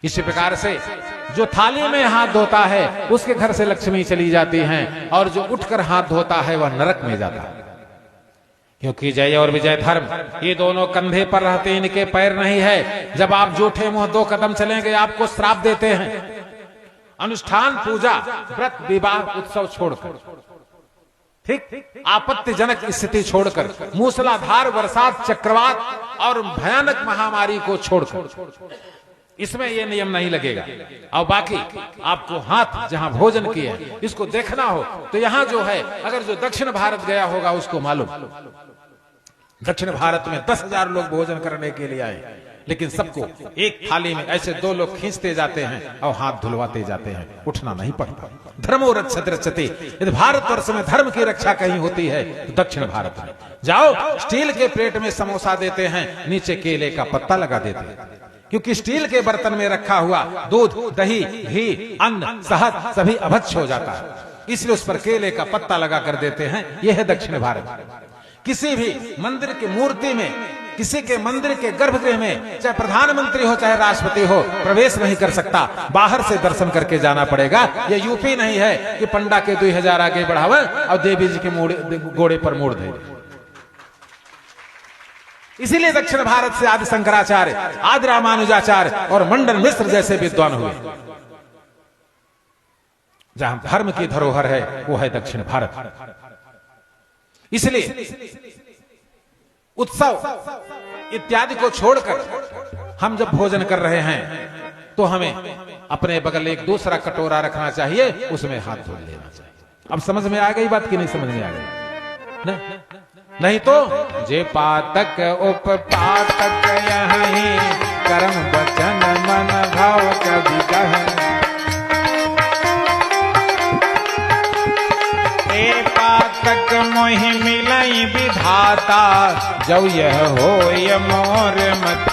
इसी प्रकार से जो थाली में हाथ धोता है उसके घर से लक्ष्मी चली जाती हैं, और जो उठकर हाथ धोता है वह नरक में जाता है। क्योंकि जय और विजय धर्म ये दोनों कंधे पर रहते, इनके पैर नहीं है। जब आप जूठे मुंह 2 कदम चलेंगे आपको श्राप देते हैं। अनुष्ठान, पूजा, व्रत, विवाह, उत्सव छोड़कर, ठीक, आपत्तिजनक स्थिति छोड़कर, मूसलाधार बरसात, चक्रवात और भयानक महामारी को छोड़कर, इसमें यह नियम नहीं लगेगा। और बाकी आपको हाथ जहां भोजन किए इसको देखना हो तो यहां जो है, अगर जो दक्षिण भारत गया होगा उसको मालूम, दक्षिण भारत में 10,000 लोग भोजन करने के लिए आए, लेकिन सबको एक थाली में ऐसे 2 लोग खींचते जाते हैं और हाथ धुलवाते जाते हैं, उठना नहीं पड़ता। धर्मो रक्षति रक्षति। यदि भारतवर्ष में धर्म की रक्षा कहीं होती है तो दक्षिण भारत में जाओ, स्टील के प्लेट में समोसा देते हैं, नीचे केले का पत्ता लगा देते हैं, क्योंकि स्टील के बर्तन में रखा हुआ दूध, दही, घी, अन्न, शहद सभी अभक्ष हो जाता है, इसलिए उस पर केले का पत्ता लगा कर देते हैं। यह है दक्षिण भारत। किसी भी मंदिर की मूर्ति में, किसी के मंदिर के गर्भगृह में, चाहे प्रधानमंत्री हो चाहे राष्ट्रपति हो, प्रवेश नहीं कर सकता, बाहर से दर्शन करके जाना पड़ेगा। यह यूपी नहीं है कि पंडा के 2000 आगे बढ़ावा और देवी जी के घोड़े पर मोड़ दे। इसीलिए दक्षिण भारत से आदि शंकराचार्य, आदि रामानुजाचार्य और मंडन मिश्र जैसे विद्वान हुए। जहां धर्म की धरोहर है वो है दक्षिण भारत। इसलिए उत्सव इत्यादि को छोड़कर हम जब भोजन कर रहे हैं तो हमें अपने बगल एक दूसरा कटोरा रखना चाहिए, उसमें हाथ धो लेना चाहिए। अब समझ में आ गई बात कि नहीं समझ में आ गई? नहीं तो जे पातक उपपातक यहीं, कर्म वचन मन भाव कभी कह। पातक मोहि मिलई विधाता, जब यह हो मोर मत